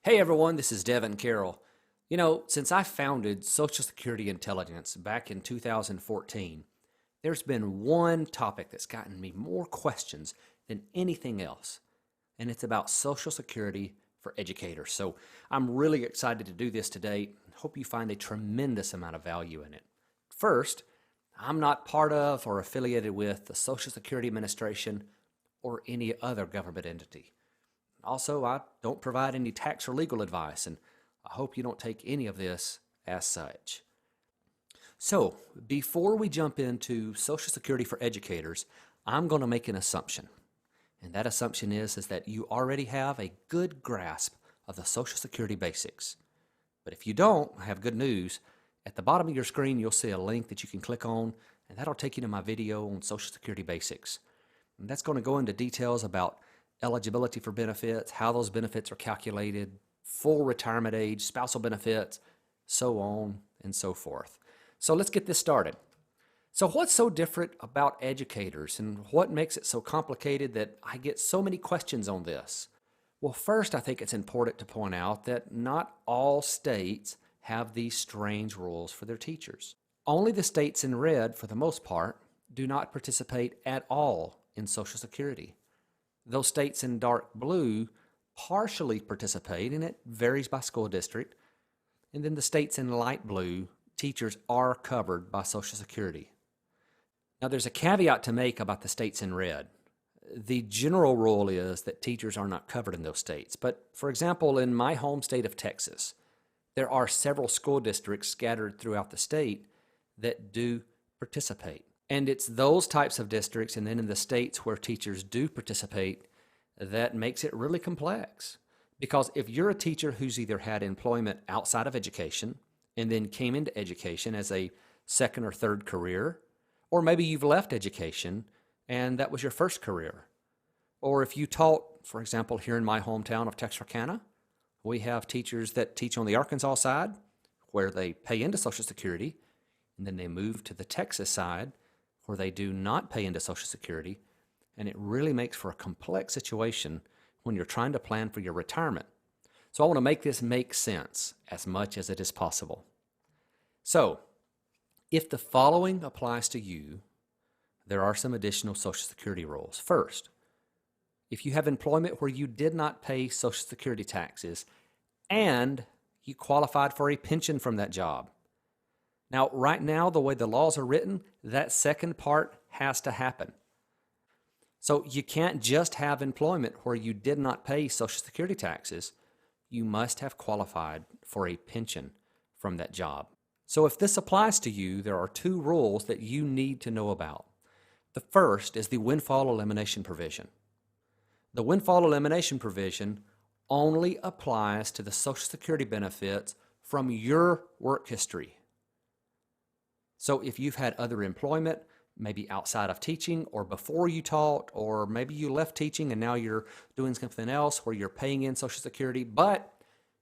Hey everyone, this is Devin Carroll. Since I founded Social Security Intelligence back in 2014, there's been one topic that's gotten me more questions than anything else, and it's about Social Security for educators. So I'm really excited to do this today. Hope you find a tremendous amount of value in it. First, I'm not part of or affiliated with the Social Security Administration or any other government entity. Also, I don't provide any tax or legal advice, and I hope you don't take any of this as such. So, before we jump into Social Security for educators, I'm going to make an assumption. And that assumption is that you already have a good grasp of the Social Security basics. But if you don't, I have good news. At the bottom of your screen, you'll see a link that you can click on, and that'll take you to my video on Social Security basics. And that's going to go into details about eligibility for benefits, how those benefits are calculated, full retirement age, spousal benefits, so on and so forth. So let's get this started. So what's so different about educators, and what makes it so complicated that I get so many questions on this? Well, first, I think it's important to point out that not all states have these strange rules for their teachers. Only the states in red, for the most part, do not participate at all in Social Security. Those states in dark blue partially participate, and it varies by school district. And then the states in light blue, teachers are covered by Social Security. Now, there's a caveat to make about the states in red. The general rule is that teachers are not covered in those states. But, for example, in my home state of Texas, there are several school districts scattered throughout the state that do participate. And it's those types of districts, and then in the states where teachers do participate, that makes it really complex. Because if you're a teacher who's either had employment outside of education and then came into education as a second or third career, or maybe you've left education and that was your first career, or if you taught, for example, here in my hometown of Texarkana, we have teachers that teach on the Arkansas side where they pay into Social Security, and then they move to the Texas side where they do not pay into Social Security, and it really makes for a complex situation when you're trying to plan for your retirement. So I want to make this make sense as much as it is possible. So, if the following applies to you, there are some additional Social Security rules. First, if you have employment where you did not pay Social Security taxes and you qualified for a pension from that job. Now, right now, the way the laws are written, that second part has to happen. So you can't just have employment where you did not pay Social Security taxes. You must have qualified for a pension from that job. So if this applies to you, there are two rules that you need to know about. The first is the Windfall Elimination provision. The Windfall Elimination provision only applies to the Social Security benefits from your work history. So if you've had other employment, maybe outside of teaching or before you taught, or maybe you left teaching and now you're doing something else where you're paying in Social Security, but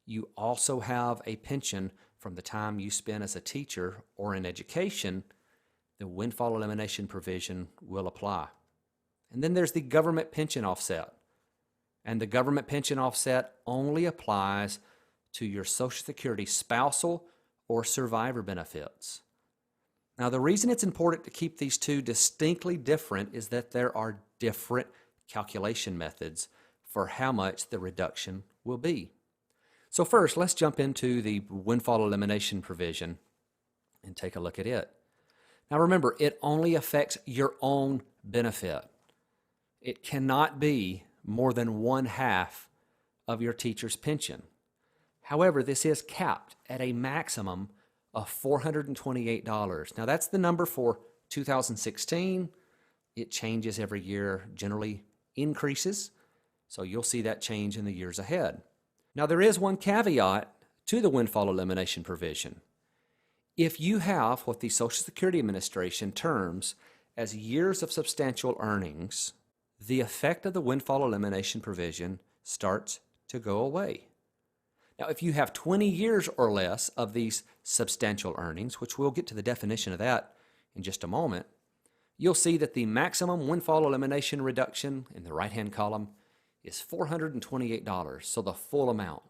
you also have a pension from the time you spent as a teacher or in education, the Windfall Elimination provision will apply. And then there's the government pension offset. And the government pension offset only applies to your Social Security spousal or survivor benefits. Now, the reason it's important to keep these two distinctly different is that there are different calculation methods for how much the reduction will be. So first, let's jump into the Windfall Elimination provision and take a look at it. Now remember, it only affects your own benefit. It cannot be more than 1/2 of your teacher's pension. However, this is capped at a maximum of $428. Now that's the number for 2016. It changes every year, generally increases. So you'll see that change in the years ahead. Now there is one caveat to the Windfall Elimination provision. If you have what the Social Security Administration terms as years of substantial earnings, the effect of the Windfall Elimination provision starts to go away. Now, if you have 20 years or less of these substantial earnings, which we'll get to the definition of that in just a moment, you'll see that the maximum Windfall Elimination reduction in the right-hand column is $428, so the full amount.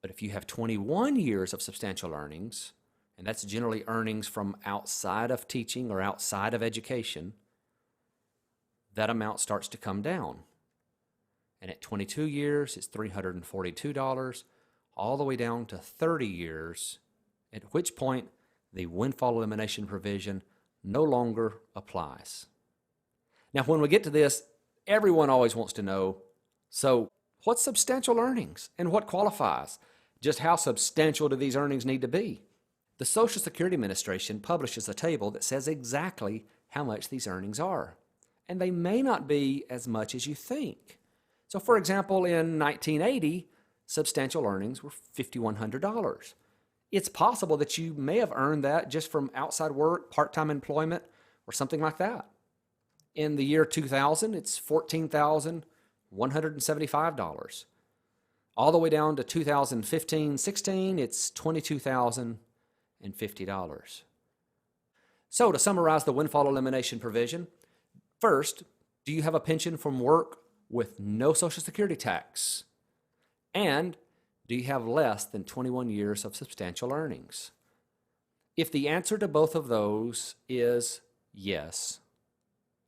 But if you have 21 years of substantial earnings, and that's generally earnings from outside of teaching or outside of education, that amount starts to come down. And at 22 years, it's $342, all the way down to 30 years, at which point the windfall elimination provision no longer applies. Now, when we get to this, everyone always wants to know, so what's substantial earnings and what qualifies? Just how substantial do these earnings need to be? The Social Security Administration publishes a table that says exactly how much these earnings are, and they may not be as much as you think. So, for example, in 1980, substantial earnings were $5,100. It's possible that you may have earned that just from outside work, part-time employment, or something like that. In the year 2000, it's $14,175. All the way down to 2015-16, it's $22,050. So to summarize the windfall elimination provision, first, do you have a pension from work with no Social Security tax? And do you have less than 21 years of substantial earnings? If the answer to both of those is yes,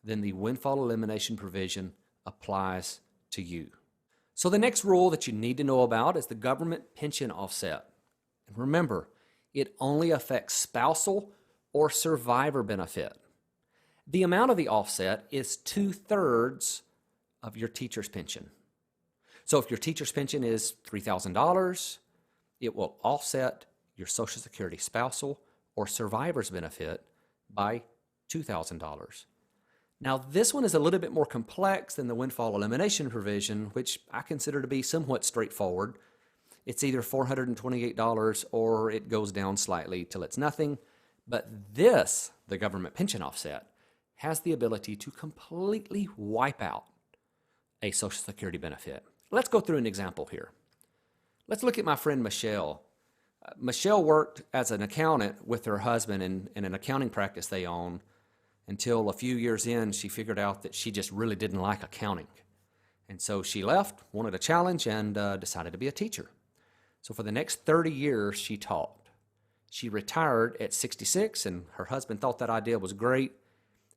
then the windfall elimination provision applies to you. So the next rule that you need to know about is the government pension offset. And remember, it only affects spousal or survivor benefit. The amount of the offset is 2/3 of your teacher's pension. So if your teacher's pension is $3,000, it will offset your Social Security spousal or survivor's benefit by $2,000. Now, this one is a little bit more complex than the windfall elimination provision, which I consider to be somewhat straightforward. It's either $428 or it goes down slightly till it's nothing. But this, the government pension offset, has the ability to completely wipe out a Social Security benefit. Let's go through an example here. Let's look at my friend Michelle. Michelle worked as an accountant with her husband in an accounting practice they own until a few years in, she figured out that she just really didn't like accounting. And so she left, wanted a challenge, and decided to be a teacher. So for the next 30 years, she taught. She retired at 66, and her husband thought that idea was great,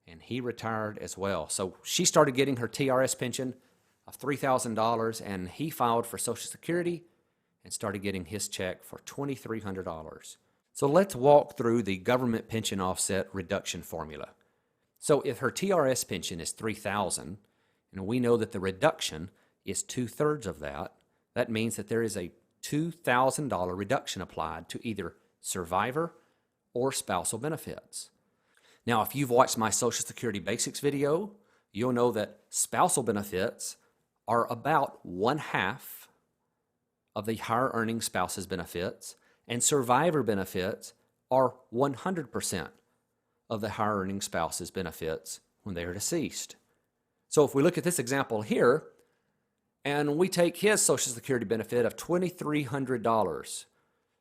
and he retired as well. So she started getting her TRS pension of $3,000, and he filed for Social Security and started getting his check for $2,300. So let's walk through the government pension offset reduction formula. So if her TRS pension is $3,000, and we know that the reduction is 2/3 of that, that means that there is a $2,000 reduction applied to either survivor or spousal benefits. Now, if you've watched my Social Security Basics video, you'll know that spousal benefits are about 1/2 of the higher earning spouse's benefits, and survivor benefits are 100% of the higher earning spouse's benefits when they are deceased. So if we look at this example here, and we take his Social Security benefit of $2,300,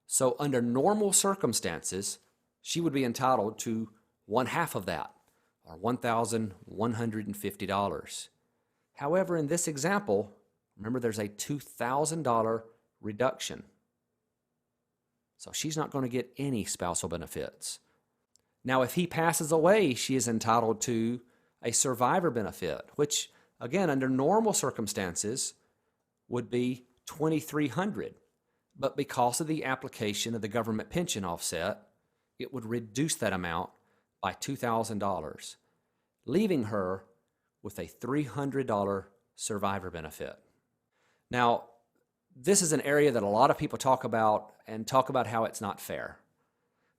so under normal circumstances, she would be entitled to 1/2 of that, or $1,150. However, in this example, remember there's a $2,000 reduction. So she's not going to get any spousal benefits. Now, if he passes away, she is entitled to a survivor benefit, which, again, under normal circumstances, would be $2,300. But because of the application of the government pension offset, it would reduce that amount by $2,000, leaving her with a $300 survivor benefit. Now, this is an area that a lot of people talk about how it's not fair.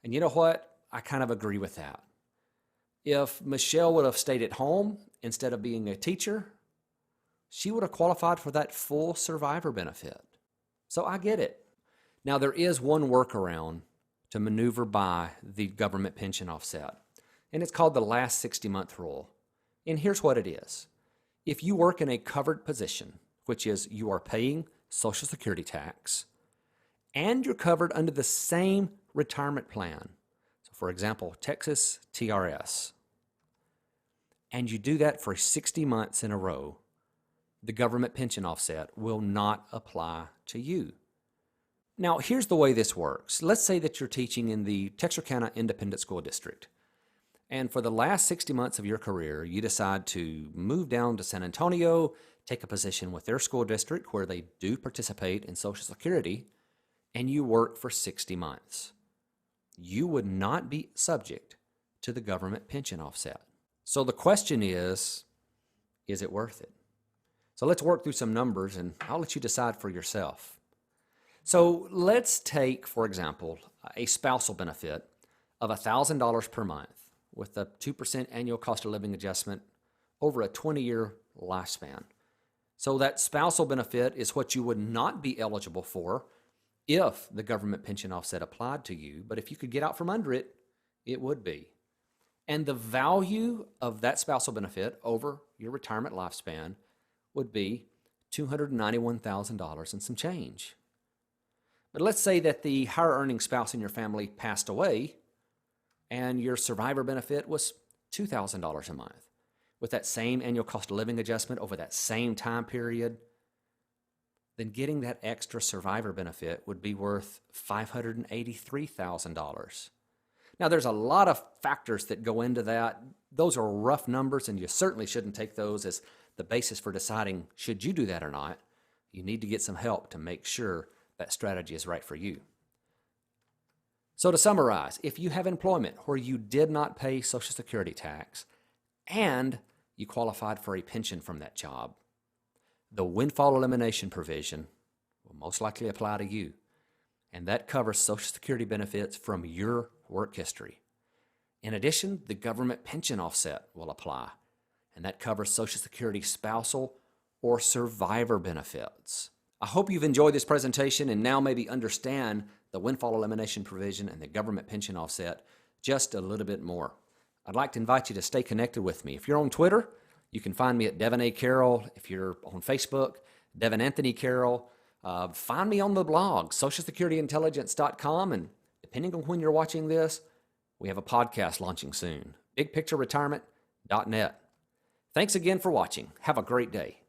And you know what? I kind of agree with that. If Michelle would have stayed at home instead of being a teacher, she would have qualified for that full survivor benefit. So I get it. Now, there is one workaround to maneuver by the government pension offset, and it's called the last 60-month rule. And here's what it is. If you work in a covered position, which is you are paying Social Security tax, and you're covered under the same retirement plan, so for example, Texas TRS, and you do that for 60 months in a row, the government pension offset will not apply to you. Now, here's the way this works. Let's say that you're teaching in the Texarkana Independent School District. And for the last 60 months of your career, you decide to move down to San Antonio, take a position with their school district where they do participate in Social Security, and you work for 60 months. You would not be subject to the government pension offset. So the question is it worth it? So let's work through some numbers and I'll let you decide for yourself. So let's take, for example, a spousal benefit of $1,000 per month with a 2% annual cost of living adjustment over a 20-year lifespan. So that spousal benefit is what you would not be eligible for if the government pension offset applied to you, but if you could get out from under it, it would be. And the value of that spousal benefit over your retirement lifespan would be $291,000 and some change. But let's say that the higher earning spouse in your family passed away and your survivor benefit was $2,000 a month. With that same annual cost of living adjustment over that same time period, then getting that extra survivor benefit would be worth $583,000. Now, there's a lot of factors that go into that. Those are rough numbers, and you certainly shouldn't take those as the basis for deciding should you do that or not. You need to get some help to make sure that strategy is right for you. So to summarize, if you have employment where you did not pay Social Security tax and you qualified for a pension from that job, the windfall elimination provision will most likely apply to you, and that covers Social Security benefits from your work history. In addition, the government pension offset will apply, and that covers Social Security spousal or survivor benefits. I hope you've enjoyed this presentation and now maybe understand the windfall elimination provision and the government pension offset just a little bit more. I'd like to invite you to stay connected with me. If you're on Twitter, you can find me at Devin A. Carroll. If you're on Facebook, Devin Anthony Carroll. Find me on the blog, socialsecurityintelligence.com, and depending on when you're watching this, we have a podcast launching soon, bigpictureretirement.net. Thanks again for watching. Have a great day.